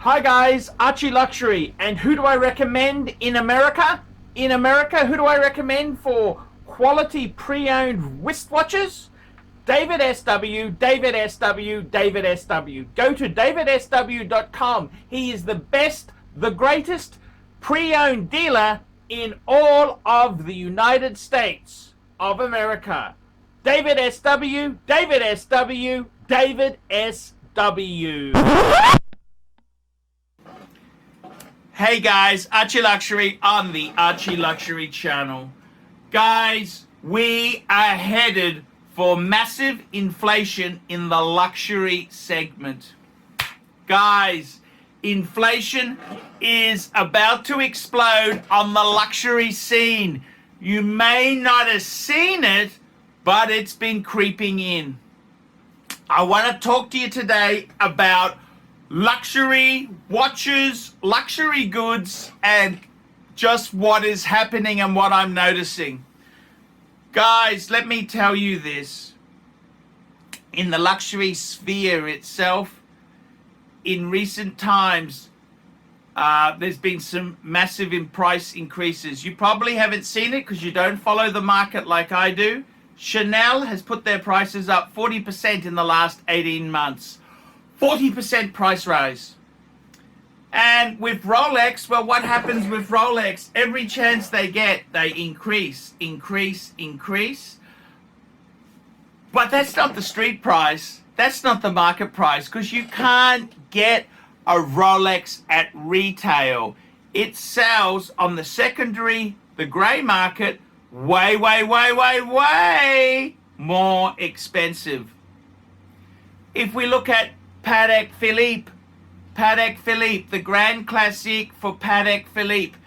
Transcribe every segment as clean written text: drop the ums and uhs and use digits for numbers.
Hi guys, ArchieLuxury, and who do I recommend in America? In America, who do I recommend for quality pre-owned wristwatches? David SW, David SW, David SW. Go to davidsw.com. He is the best, the greatest pre-owned dealer in all of the United States of America. David SW, David SW, David SW. Hey guys, ArchieLuxury on the ArchieLuxury channel. Guys, we are headed for massive inflation in the luxury segment. Guys, inflation is about to explode on the luxury scene. You may not have seen it, but it's been creeping in. I want to talk to you today about luxury watches, luxury goods, and just what is happening and what I'm noticing. Guys, let me tell you this. In the luxury sphere itself, in recent times, there's been some massive price increases. You probably haven't seen it because you don't follow the market like I do. Chanel has put their prices up 40% in the last 18 months. 40% price rise. And with Rolex, well, what happens with Rolex? Every chance they get, they increase. But that's not the street price. That's not the market price, because you can't get a Rolex at retail. It sells on the secondary, the grey market, way more expensive. If we look at Patek Philippe, the Grand Classique for Patek Philippe.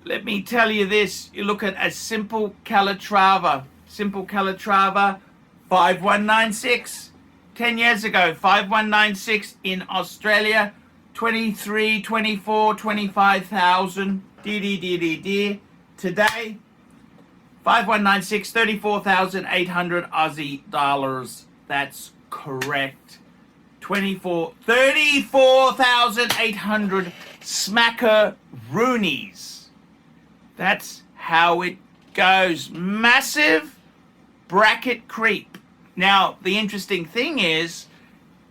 Let me tell you this, you look at a simple Calatrava, 5196, 10 years ago, 5196 in Australia, 23, 24, 25,000, Today, 5196, 34,800 Aussie dollars. That's correct. 34,800 smackaroonies. That's how it goes. Massive bracket creep. Now, the interesting thing,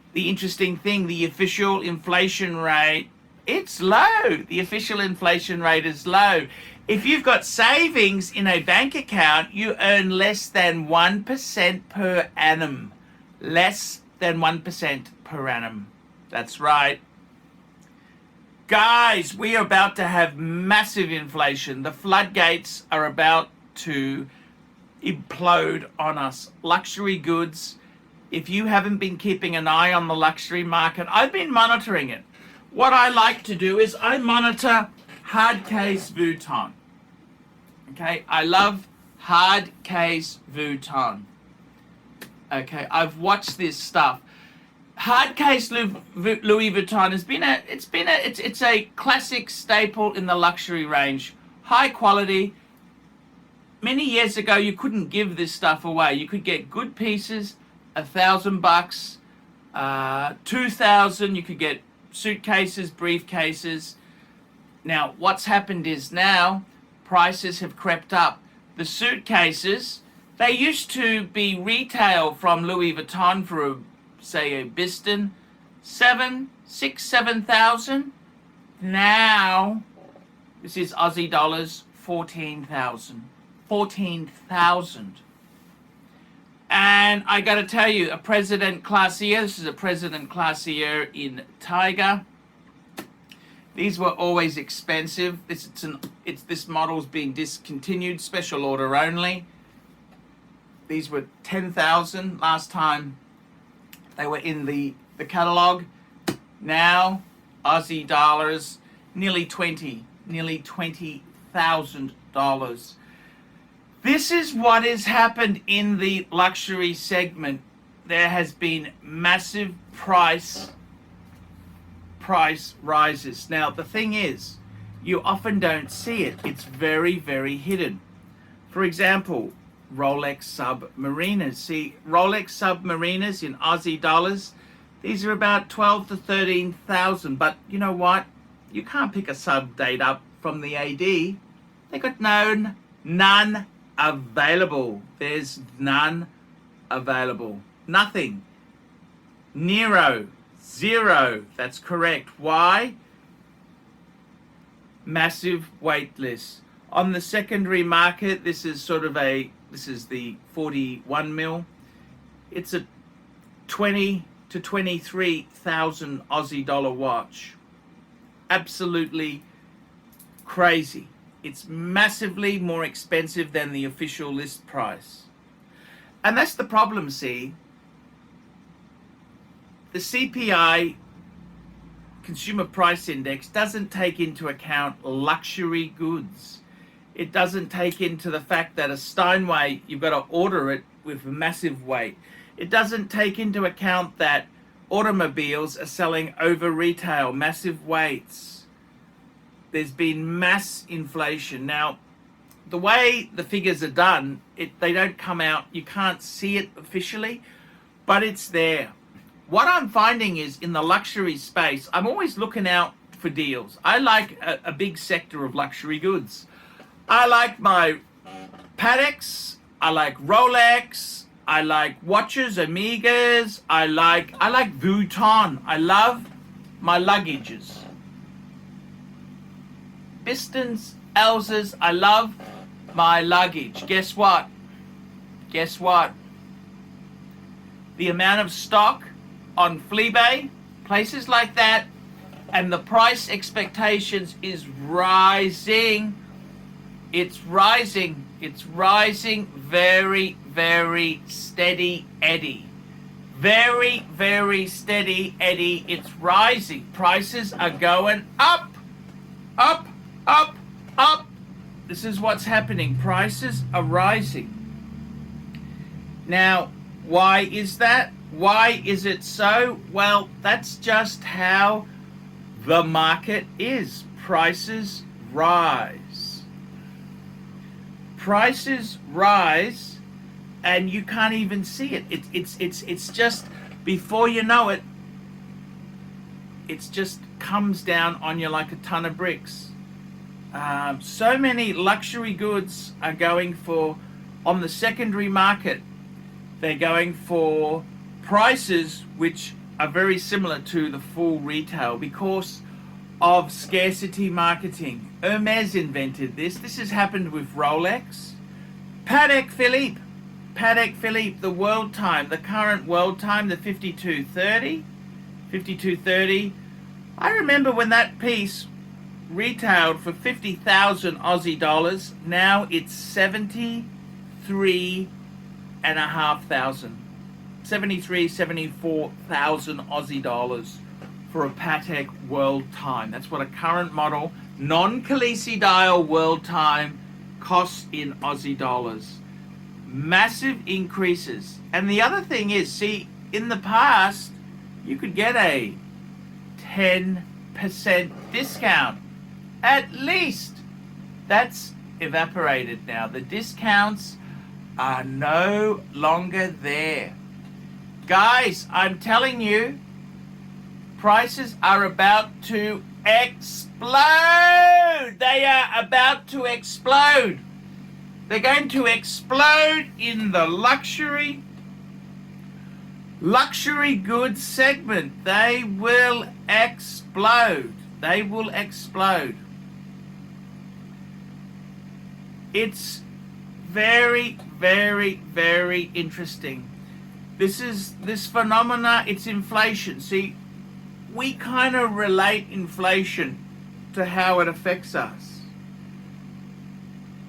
the official inflation rate, it's low. The official inflation rate is low. If you've got savings in a bank account, you earn less than 1% per annum. Less than 1% per annum. That's right. Guys, we are about to have massive inflation. The floodgates are about to implode on us. Luxury goods, if you haven't been keeping an eye on the luxury market, I've been monitoring it. What I like to do is I monitor hard case Vuitton. Okay, I love hard case Vuitton. Okay, I've watched this stuff. Hard case Louis Vuitton has been it's a classic staple in the luxury range. High quality. Many years ago, you couldn't give this stuff away. You could get good pieces, $1,000, 2,000. You could get suitcases, briefcases. Now, what's happened is now prices have crept up. The suitcases, they used to be retail from Louis Vuitton for say a Biston, 7,000. Now, this is Aussie dollars, 14,000. 14,000. And I got to tell you, a President Classier, this is a President Classier in Tiger. These were always expensive. This model's being discontinued, special order only. These were 10,000 last time they were in the catalog. Now, Aussie dollars, nearly $20,000. This is what has happened in the luxury segment. There has been massive price rises. Now, the thing is, you often don't see it. It's very hidden. For example, Rolex Submariners. See, Rolex Submariners in Aussie dollars, These are about 12 to 13,000. But you know what? You can't pick a sub date up from the AD. They got none available. There's none available. Nothing. Nero. 0. That's correct. Why? Massive wait list. On the secondary market, this is the 41 mil. It's a 20 to 23,000 Aussie dollar watch. Absolutely crazy. It's massively more expensive than the official list price. And that's the problem, see. The CPI, Consumer Price Index, doesn't take into account luxury goods. It doesn't take into the fact that a Steinway, you've got to order it with a massive weight. It doesn't take into account that automobiles are selling over retail, massive weights. There's been mass inflation. Now, the way the figures are done, they don't come out, you can't see it officially, but it's there. What I'm finding is in the luxury space, I'm always looking out for deals. I like a big sector of luxury goods. I like my Pateks, I like Rolex, I like watches, Omegas, I like Vuitton. I love my luggages. Bistons, Elzas, I love my luggage. Guess what? Guess what? The amount of stock on Fleabay, places like that, and the price expectations is rising. It's rising. It's rising very, very steady eddy. Very, very steady eddy. It's rising. Prices are going up, up, up, up. This is what's happening. Prices are rising. Now, why is that? Why is it so? Well, that's just how the market is. Prices rise. Prices rise, and you can't even see it. It's just, before you know it, it just comes down on you like a ton of bricks. So many luxury goods are going for, on the secondary market, they're going for prices which are very similar to the full retail because of scarcity marketing. Hermes invented this. This has happened with Rolex. Patek Philippe, the world time, the current world time, the 5230. I remember when that piece retailed for 50,000 Aussie dollars. Now it's 74,000 Aussie dollars for a Patek world time. That's what a current model non-Khaleesi dial world time costs in Aussie dollars. Massive increases. And the other thing is, see, in the past you could get a 10% discount at least. That's evaporated now. The discounts are no longer there. Guys, I'm telling you, prices are about to explode. They are about to explode. They're going to explode in the luxury goods segment. They will explode. They will explode. It's very, very, very interesting. This phenomena, it's inflation. See, we kind of relate inflation to how it affects us.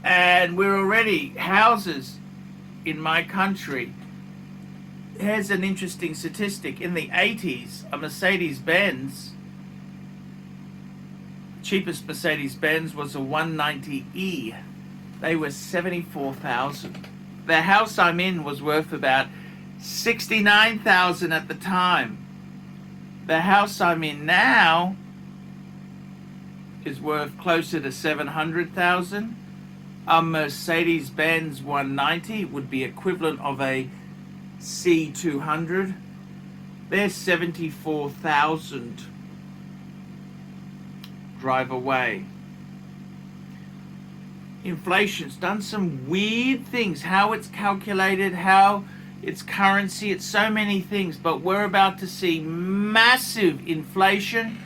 And we're already, houses in my country, here's an interesting statistic. In the 80s, a Mercedes-Benz, cheapest Mercedes-Benz was a 190E. They were 74,000. The house I'm in was worth about 69,000 at the time. The house I'm in now is worth closer to 700,000. A Mercedes-Benz 190 would be equivalent of a C200. There's 74,000. Drive away. Inflation's done some weird things. How it's calculated, how it's currency, it's so many things. But we're about to see massive inflation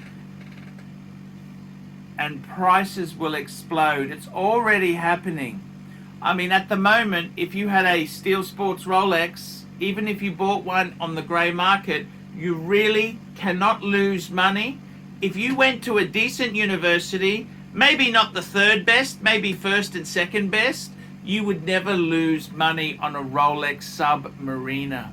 and prices will explode. It's already happening. I mean, at the moment, if you had a Steel Sports Rolex, even if you bought one on the grey market, you really cannot lose money. If you went to a decent university, maybe not the third best, maybe first and second best, you would never lose money on a Rolex Submariner.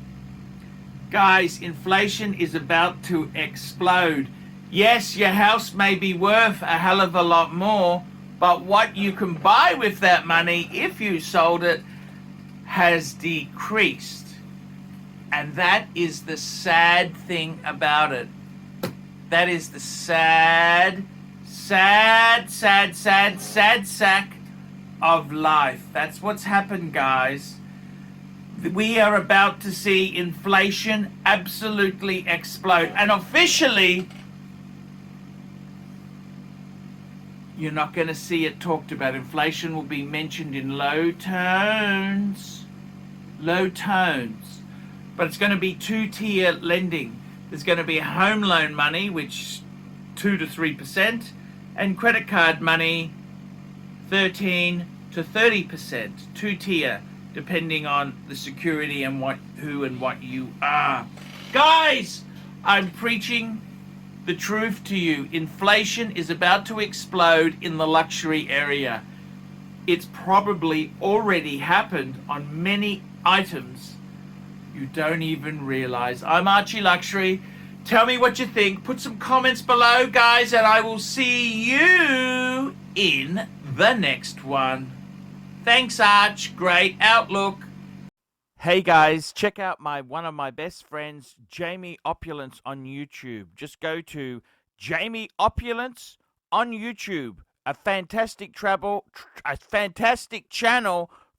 Guys, inflation is about to explode. Yes, your house may be worth a hell of a lot more, but what you can buy with that money, if you sold it, has decreased. And that is the sad thing about it. That is the sad sack of life. That's what's happened, guys. We are about to see inflation absolutely explode. And officially, you're not going to see it talked about. Inflation will be mentioned in low tones. Low tones. But it's going to be two-tier lending. There's going to be home loan money, which 2 to 3%, and credit card money, 13 to 30%, two-tier, depending on the security and who and what you are. Guys, I'm preaching the truth to you. Inflation is about to explode in the luxury area. It's probably already happened on many items you don't even realize. I'm ArchieLuxury. Tell me what you think. Put some comments below, guys, and I will see you in the next one. Thanks, Arch. Great outlook. Hey guys, check out one of my best friends, Jamie Opulence, on YouTube. Just go to Jamie Opulence on YouTube. A fantastic channel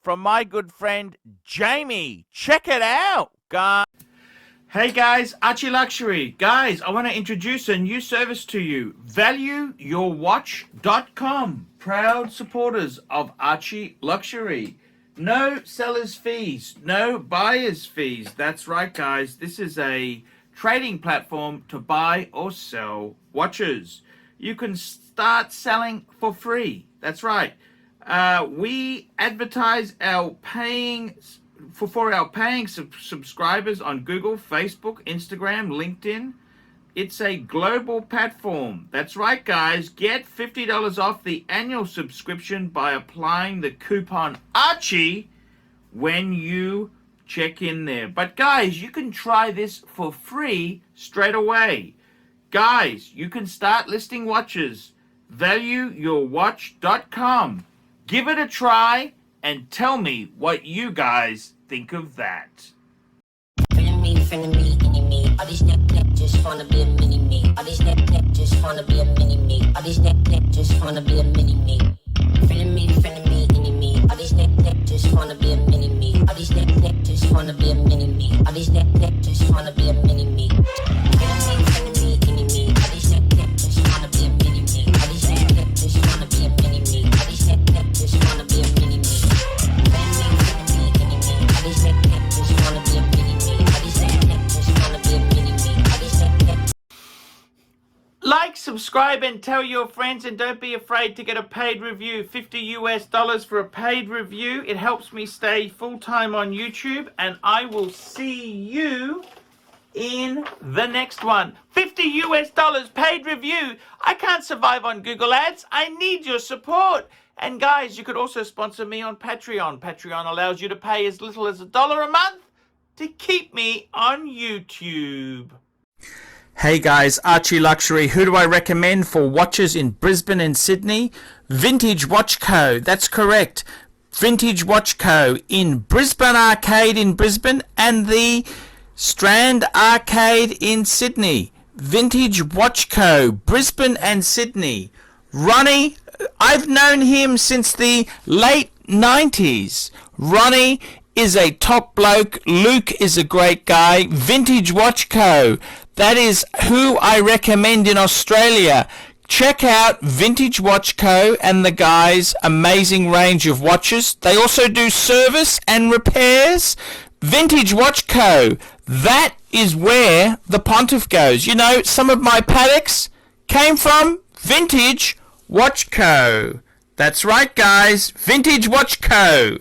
from my good friend Jamie. Check it out, guys. Hey guys, ArchieLuxury. Guys, I want to introduce a new service to you. ValueYourWatch.com. Proud supporters of ArchieLuxury. No seller's fees, no buyer's fees. That's right, guys. This is a trading platform to buy or sell watches. You can start selling for free. That's right. We advertise our paying subscribers on Google, Facebook, Instagram, LinkedIn. It's a global platform. That's right, guys. Get $50 off the annual subscription by applying the coupon Archie when you check in there. But guys, you can try this for free straight away. Guys, you can start listing watches. ValueYourWatch.com. Give it a try and tell me what you guys think of that. Feeling me, all these neck just wanna be a mini me. All these neck just wanna be a mini me. All these neck just wanna be a mini me. Feeling me, all these neck just wanna be a mini me. All these neck just wanna be a mini me. All these neck just wanna be a mini me. Feeling me, all these neck just wanna be a mini me. All these neck just wanna be a mini me. All these neck just wanna be a mini me. Feeling me, all these neck just wanna be a mini me. All these neck just wanna be a mini me. All these neck. Like, subscribe, and tell your friends, and don't be afraid to get a paid review. $50 for a paid review. It helps me stay full-time on YouTube, and I will see you in the next one. $50 paid review. I can't survive on Google Ads. I need your support. And guys, you could also sponsor me on Patreon. Patreon allows you to pay as little as $1 a month to keep me on YouTube. Hey guys, ArchieLuxury. Who do I recommend for watches in Brisbane and Sydney? Vintage Watch Co. That's correct. Vintage Watch Co. in Brisbane Arcade in Brisbane and the Strand Arcade in Sydney. Vintage Watch Co. Brisbane and Sydney. Ronnie, I've known him since the late 90s. Ronnie is a top bloke. Luke is a great guy. Vintage Watch Co. That is who I recommend in Australia. Check out Vintage Watch Co. and the guys' amazing range of watches. They also do service and repairs. Vintage Watch Co. That is where the Pontiff goes. You know, some of my Pateks came from Vintage Watch Co. That's right, guys. Vintage Watch Co.